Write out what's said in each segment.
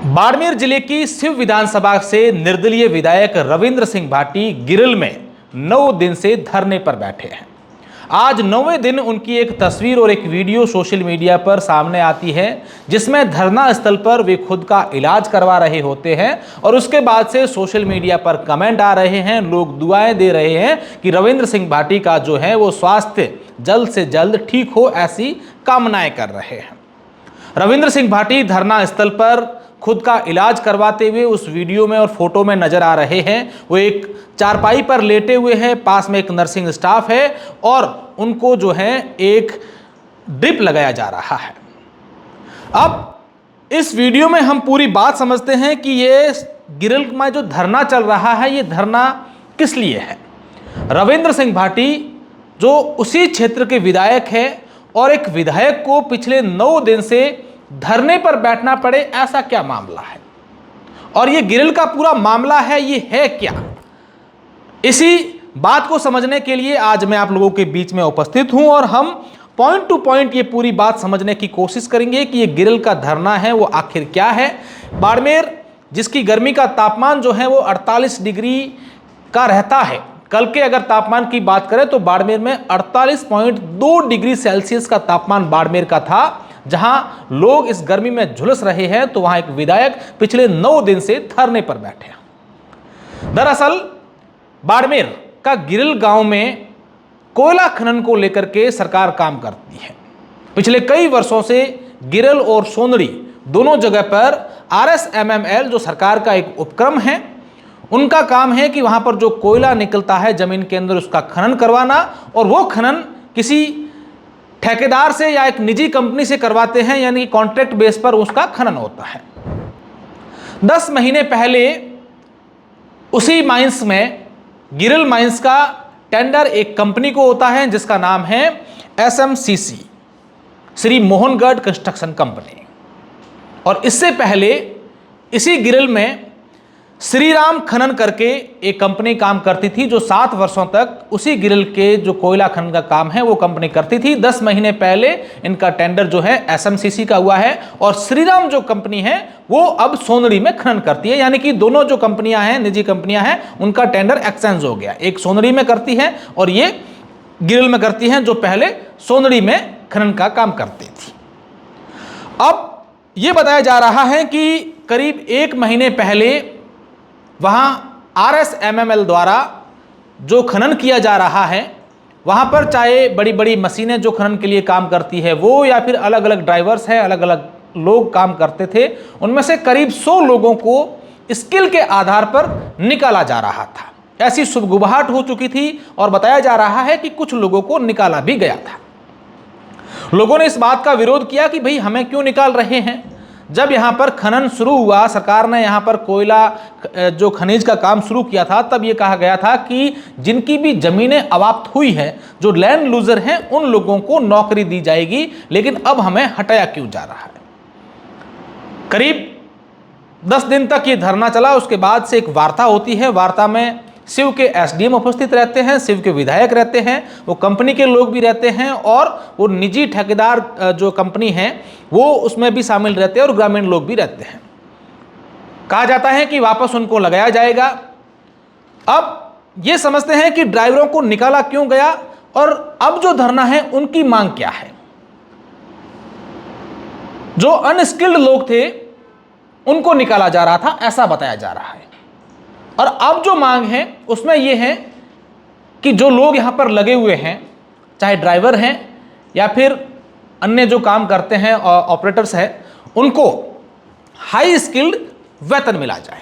बाड़मेर जिले की सिव विधानसभा से निर्दलीय विधायक रविंद्र सिंह भाटी गिरिल में 9 दिन से धरने पर बैठे हैं। आज 9वें दिन उनकी एक तस्वीर और एक वीडियो सोशल मीडिया पर सामने आती है, जिसमें धरना स्थल पर वे खुद का इलाज करवा रहे होते हैं और उसके बाद से सोशल मीडिया पर कमेंट आ रहे हैं, लोग दुआएं दे रहे हैं कि रविंद्र सिंह भाटी का जो है वो स्वास्थ्य जल्द से जल्द ठीक हो, ऐसी कामनाएं कर रहे हैं। रविंद्र सिंह भाटी धरना स्थल पर खुद का इलाज करवाते हुए उस वीडियो में और फोटो में नजर आ रहे हैं। वो एक चारपाई पर लेटे हुए हैं, पास में एक नर्सिंग स्टाफ है और उनको जो है एक ड्रिप लगाया जा रहा है। अब इस वीडियो में हम पूरी बात समझते हैं कि ये गिरिल में जो धरना चल रहा है, ये धरना किस लिए है। रविंद्र सिंह भाटी जो उसी क्षेत्र के विधायक है और एक विधायक को पिछले 9 दिन से धरने पर बैठना पड़े, ऐसा क्या मामला है और ये गिरिल का पूरा मामला है, ये है क्या। इसी बात को समझने के लिए आज मैं आप लोगों के बीच में उपस्थित हूं और हम पॉइंट टू पॉइंट ये पूरी बात समझने की कोशिश करेंगे कि ये गिरिल का धरना है वो आखिर क्या है। बाड़मेर जिसकी गर्मी का तापमान जो है वो 48 डिग्री का रहता है। कल के अगर तापमान की बात करें तो बाड़मेर में 48.2 डिग्री सेल्सियस का तापमान बाड़मेर का था, जहां लोग इस गर्मी में झुलस रहे हैं। तो वहां एक विधायक पिछले 9 दिन से धरने पर बैठे हैं। दरअसल बाड़मेर का गिरिल गांव में कोयला खनन को लेकर के सरकार काम करती है। पिछले कई वर्षों से गिरिल और सोंदड़ी दोनों जगह पर RSMML जो सरकार का एक उपक्रम है, उनका काम है कि वहां पर जो कोयला निकलता है जमीन के अंदर उसका खनन करवाना, और वो खनन किसी ठेकेदार से या एक निजी कंपनी से करवाते हैं, यानी कॉन्ट्रैक्ट बेस पर उसका खनन होता है। 10 महीने पहले उसी माइंस में गिरिल माइंस का टेंडर एक कंपनी को होता है जिसका नाम है SMCC, Shri Mohangarh construction company. और इससे पहले इसी गिरिल में श्रीराम खनन करके एक कंपनी काम करती थी, जो 7 वर्षों तक उसी गिरिल के जो कोयला खनन का काम है वो कंपनी करती थी। 10 महीने पहले इनका टेंडर जो है SMCC का हुआ है और श्रीराम जो कंपनी है वो अब सोंदड़ी में खनन करती है, यानी कि दोनों जो कंपनियां हैं, निजी कंपनियां हैं, उनका टेंडर एक्सचेंज हो गया। एक सोंदड़ी में करती है और ये गिरिल में करती है, जो पहले सोंदड़ी में खनन का काम करती थी। अब ये बताया जा रहा है कि करीब 1 महीने पहले वहाँ RSMML द्वारा जो खनन किया जा रहा है, वहाँ पर चाहे बड़ी बड़ी मशीनें जो खनन के लिए काम करती है वो, या फिर अलग अलग ड्राइवर्स हैं, अलग अलग लोग काम करते थे, उनमें से करीब 100 लोगों को स्किल के आधार पर निकाला जा रहा था। ऐसी सुगबुगाहट हो चुकी थी और बताया जा रहा है कि कुछ लोगों को निकाला भी गया था। लोगों ने इस बात का विरोध किया कि भाई हमें क्यों निकाल रहे हैं। जब यहाँ पर खनन शुरू हुआ, सरकार ने यहाँ पर कोयला जो खनिज का काम शुरू किया था, तब ये कहा गया था कि जिनकी भी ज़मीनें अवाप्त हुई हैं, जो लैंड लूजर हैं, उन लोगों को नौकरी दी जाएगी। लेकिन अब हमें हटाया क्यों जा रहा है। करीब 10 दिन तक ये धरना चला। उसके बाद से एक वार्ता होती है। वार्ता में सिव के SDM उपस्थित रहते हैं, सिव के विधायक रहते हैं, वो कंपनी के लोग भी रहते हैं और वो निजी ठेकेदार जो कंपनी है वो उसमें भी शामिल रहते हैं और ग्रामीण लोग भी रहते हैं। कहा जाता है कि वापस उनको लगाया जाएगा। अब ये समझते हैं कि ड्राइवरों को निकाला क्यों गया और अब जो धरना है उनकी मांग क्या है। जो अनस्किल्ड लोग थे उनको निकाला जा रहा था, ऐसा बताया जा रहा है। और अब जो मांग है उसमें यह है कि जो लोग यहां पर लगे हुए हैं, चाहे ड्राइवर हैं या फिर अन्य जो काम करते हैं ऑपरेटर्स हैं, उनको हाई स्किल्ड वेतन मिला जाए।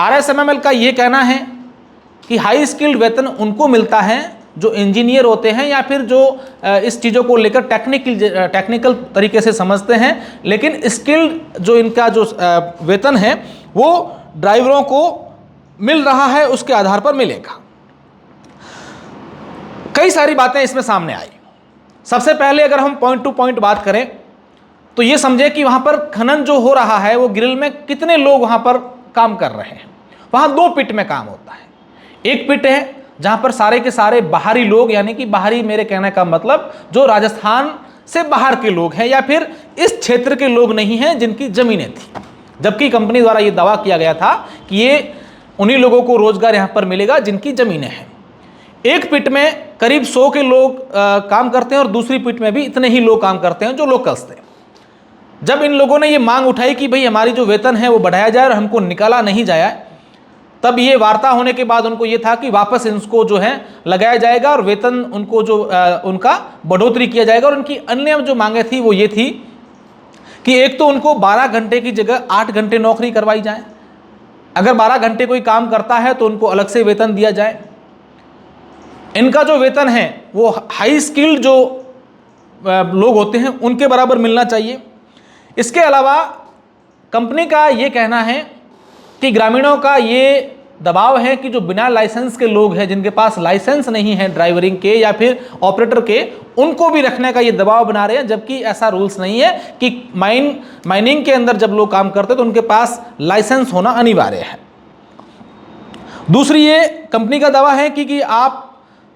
RSMML का यह कहना है कि हाई स्किल्ड वेतन उनको मिलता है जो इंजीनियर होते हैं या फिर जो इस चीज़ों को लेकर टेक्निकल तरीके से समझते हैं, लेकिन स्किल्ड जो इनका जो वेतन है वो ड्राइवरों को मिल रहा है, उसके आधार पर मिलेगा। कई सारी बातें इसमें सामने आई। सबसे पहले अगर हम पॉइंट टू पॉइंट बात करें तो ये समझे कि वहां पर खनन जो हो रहा है वो गिरिल में कितने लोग वहां पर काम कर रहे हैं। वहां 2 पिट में काम होता है। एक पिट है जहां पर सारे के सारे बाहरी लोग, यानी कि बाहरी मेरे कहने का मतलब जो राजस्थान से बाहर के लोग हैं या फिर इस क्षेत्र के लोग नहीं हैं जिनकी जमीनें थी, जबकि कंपनी द्वारा ये दावा किया गया था कि ये उन्हीं लोगों को रोजगार यहाँ पर मिलेगा जिनकी ज़मीनें हैं। एक पिट में करीब 100 के लोग काम करते हैं और दूसरी पिट में भी इतने ही लोग काम करते हैं जो लोकल्स थे। जब इन लोगों ने ये मांग उठाई कि भाई हमारी जो वेतन है वो बढ़ाया जाए और हमको निकाला नहीं जाए, तब ये वार्ता होने के बाद उनको ये था कि वापस इनको जो है लगाया जाएगा और वेतन उनको जो उनका बढ़ोतरी किया जाएगा। और उनकी अन्य जो मांगे थी वो ये थी कि एक तो उनको 12 घंटे की जगह 8 घंटे नौकरी करवाई जाए, अगर 12 घंटे कोई काम करता है तो उनको अलग से वेतन दिया जाए। इनका जो वेतन है वो हाई स्किल्ड जो लोग होते हैं उनके बराबर मिलना चाहिए। इसके अलावा कंपनी का ये कहना है कि ग्रामीणों का ये दबाव है कि जो बिना लाइसेंस के लोग हैं, जिनके पास लाइसेंस नहीं है ड्राइवरिंग के या फिर ऑपरेटर के, उनको भी रखने का ये दबाव बना रहे हैं, जबकि ऐसा रूल्स नहीं है कि माइनिंग के अंदर जब लोग काम करते हैं तो उनके पास लाइसेंस होना अनिवार्य है। दूसरी ये कंपनी का दावा है कि आप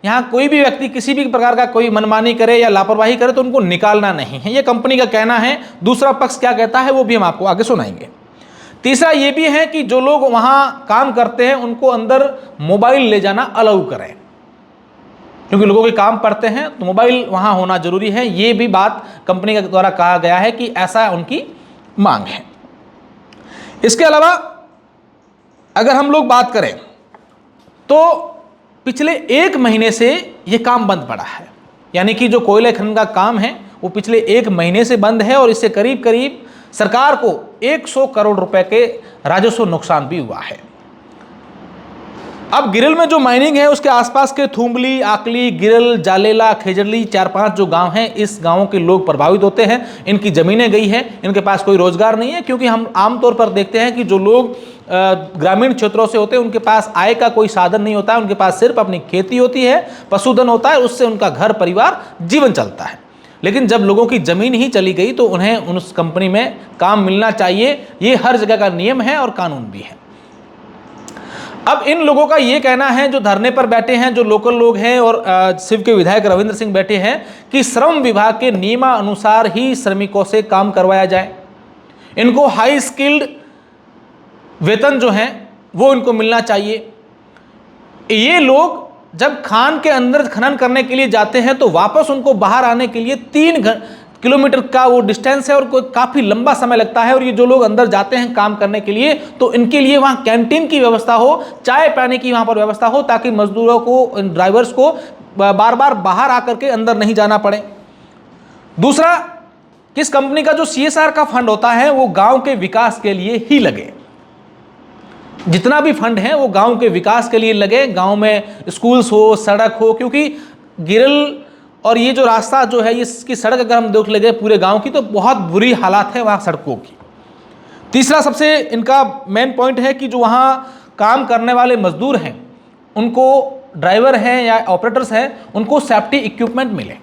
यहाँ कोई भी व्यक्ति किसी भी प्रकार का कोई मनमानी करे या लापरवाही करे तो उनको निकालना नहीं है, ये कंपनी का कहना है। दूसरा पक्ष क्या कहता है वो भी हम आपको आगे सुनाएंगे। तीसरा ये भी है कि जो लोग वहाँ काम करते हैं उनको अंदर मोबाइल ले जाना अलाउ करें, क्योंकि लोगों के काम पड़ते हैं तो मोबाइल वहाँ होना जरूरी है। ये भी बात कंपनी के द्वारा कहा गया है कि ऐसा उनकी मांग है। इसके अलावा अगर हम लोग बात करें तो पिछले 1 महीने से ये काम बंद पड़ा है, यानी कि जो कोयले खनन का काम है वो पिछले 1 महीने से बंद है और इससे करीब करीब सरकार को 100 करोड़ रुपए के राजस्व नुकसान भी हुआ है। अब गिरल में जो माइनिंग है उसके आसपास के थुम्बली, आकली, गिरल, जालेला, खेजरली 4-5 जो गांव हैं, इस गांवों के लोग प्रभावित होते हैं। इनकी ज़मीनें गई हैं, इनके पास कोई रोजगार नहीं है, क्योंकि हम आमतौर पर देखते हैं कि जो लोग ग्रामीण क्षेत्रों से होते हैं उनके पास आय का कोई साधन नहीं होता है, उनके पास सिर्फ अपनी खेती होती है, पशुधन होता है, उससे उनका घर परिवार जीवन चलता है। लेकिन जब लोगों की ज़मीन ही चली गई तो उन्हें उस कंपनी में काम मिलना चाहिए, ये हर जगह का नियम है और कानून भी है। अब इन लोगों का ये कहना है, जो धरने पर बैठे हैं, जो लोकल लोग हैं और सिव के विधायक रविंद्र सिंह बैठे हैं, कि श्रम विभाग के नियमानुसार ही श्रमिकों से काम करवाया जाए। इनको हाई स्किल्ड वेतन जो है वो इनको मिलना चाहिए। ये लोग जब खान के अंदर खनन करने के लिए जाते हैं तो वापस उनको बाहर आने के लिए 3 किलोमीटर का वो डिस्टेंस है और काफ़ी लंबा समय लगता है। और ये जो लोग अंदर जाते हैं काम करने के लिए तो इनके लिए वहाँ कैंटीन की व्यवस्था हो, चाय पानी की वहाँ पर व्यवस्था हो, ताकि मजदूरों को, ड्राइवर्स को बार बार बाहर आकर के अंदर नहीं जाना पड़े। दूसरा, किस कंपनी का जो CSR का फंड होता है वो गाँव के विकास के लिए ही लगे। जितना भी फंड है वो गांव के विकास के लिए लगे, गांव में स्कूल्स हो, सड़क हो, क्योंकि गिरल और ये जो रास्ता जो है, इसकी सड़क अगर हम देख लगे पूरे गांव की तो बहुत बुरी हालात है वहाँ सड़कों की। तीसरा सबसे इनका मेन पॉइंट है कि जो वहाँ काम करने वाले मजदूर हैं उनको, ड्राइवर हैं या ऑपरेटर्स हैं, उनको सेफ्टी इक्विपमेंट मिले,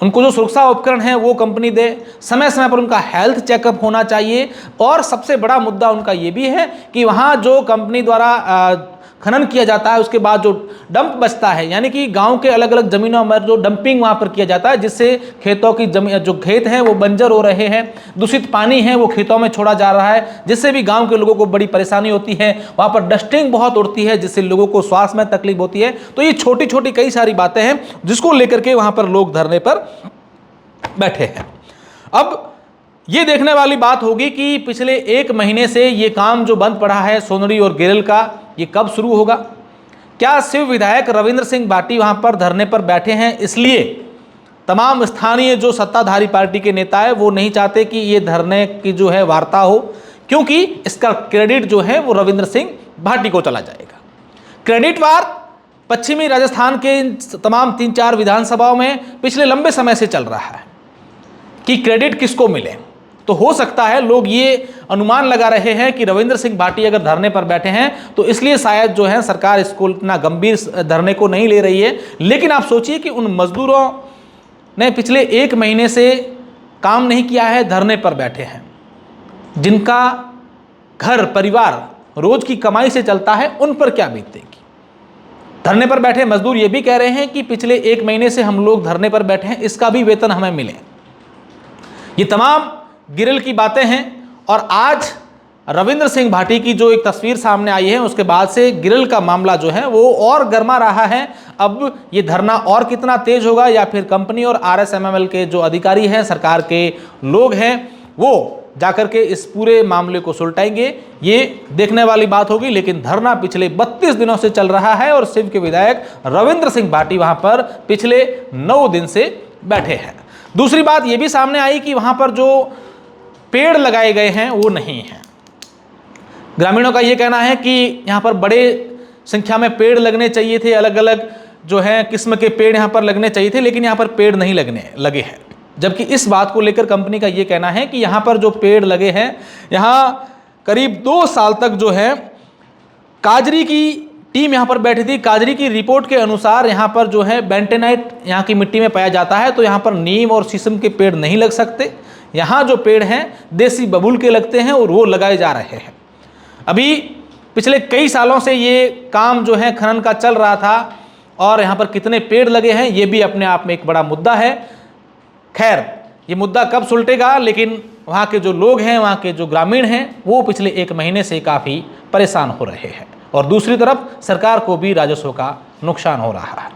उनको जो सुरक्षा उपकरण है वो कंपनी दे, समय समय पर उनका हेल्थ चेकअप होना चाहिए। और सबसे बड़ा मुद्दा उनका ये भी है कि वहाँ जो कंपनी द्वारा खनन किया जाता है उसके बाद जो डंप बचता है, यानी कि गांव के अलग अलग ज़मीनों में जो डंपिंग वहाँ पर किया जाता है, जिससे खेतों की जमीन, जो खेत हैं वो बंजर हो रहे हैं, दूषित पानी है वो खेतों में छोड़ा जा रहा है, जिससे भी गांव के लोगों को बड़ी परेशानी होती है। वहाँ पर डस्टिंग बहुत उड़ती है जिससे लोगों को श्वास में तकलीफ होती है। तो ये छोटी छोटी कई सारी बातें हैं जिसको लेकर के वहाँ पर लोग धरने पर बैठे हैं। अब ये देखने वाली बात होगी कि पिछले 1 महीने से ये काम जो बंद पड़ा है सोनरी और गिरल का, ये कब शुरू होगा। क्या सिर्फ विधायक रविंद्र सिंह भाटी वहाँ पर धरने पर बैठे हैं इसलिए तमाम स्थानीय जो सत्ताधारी पार्टी के नेता है वो नहीं चाहते कि ये धरने की जो है वार्ता हो, क्योंकि इसका क्रेडिट जो है वो रविंद्र सिंह भाटी को चला जाएगा। क्रेडिट वार पश्चिमी राजस्थान के तमाम 3-4 विधानसभाओं में पिछले लंबे समय से चल रहा है कि क्रेडिट किसको मिले। तो हो सकता है लोग ये अनुमान लगा रहे हैं कि रविंद्र सिंह भाटी अगर धरने पर बैठे हैं तो इसलिए शायद जो है सरकार इसको इतना गंभीर धरने को नहीं ले रही है। लेकिन आप सोचिए कि उन मजदूरों ने पिछले 1 महीने से काम नहीं किया है, धरने पर बैठे हैं, जिनका घर परिवार रोज की कमाई से चलता है, उन पर क्या बीतेगी। धरने पर बैठे मजदूर ये भी कह रहे हैं कि पिछले 1 महीने से हम लोग धरने पर बैठे हैं, इसका भी वेतन हमें मिले। ये तमाम गिरल की बातें हैं और आज रविंद्र सिंह भाटी की जो एक तस्वीर सामने आई है उसके बाद से गिरिल का मामला जो है वो और गर्मा रहा है। अब ये धरना और कितना तेज होगा या फिर कंपनी और RSMML के जो अधिकारी हैं, सरकार के लोग हैं, वो जाकर के इस पूरे मामले को सुलटाएंगे, ये देखने वाली बात होगी। लेकिन धरना पिछले 32 दिनों से चल रहा है और शिव के विधायक रविंद्र सिंह भाटी वहां पर पिछले 9 दिन से बैठे हैं। दूसरी बात यह भी सामने आई कि वहां पर जो पेड़ लगाए गए हैं वो नहीं हैं। ग्रामीणों का ये कहना है कि यहाँ पर बड़े संख्या में पेड़ लगने चाहिए थे, अलग अलग जो है किस्म के पेड़ यहाँ पर लगने चाहिए थे, लेकिन यहाँ पर पेड़ नहीं लगे हैं। जबकि इस बात को लेकर कंपनी का ये कहना है कि यहाँ पर जो पेड़ लगे हैं, यहाँ करीब 2 साल तक जो है काजरी की टीम यहाँ पर बैठी थी। काजरी की रिपोर्ट के अनुसार यहाँ पर जो है बेंटेनाइट यहाँ की मिट्टी में पाया जाता है, तो यहाँ पर नीम और शीशम के पेड़ नहीं लग सकते। यहाँ जो पेड़ हैं देसी बबूल के लगते हैं और वो लगाए जा रहे हैं। अभी पिछले कई सालों से ये काम जो है खनन का चल रहा था और यहाँ पर कितने पेड़ लगे हैं ये भी अपने आप में एक बड़ा मुद्दा है। खैर, ये मुद्दा कब सुलटेगा, लेकिन वहाँ के जो लोग हैं, वहाँ के जो ग्रामीण हैं, वो पिछले 1 महीने से काफ़ी परेशान हो रहे हैं और दूसरी तरफ सरकार को भी राजस्व का नुकसान हो रहा है।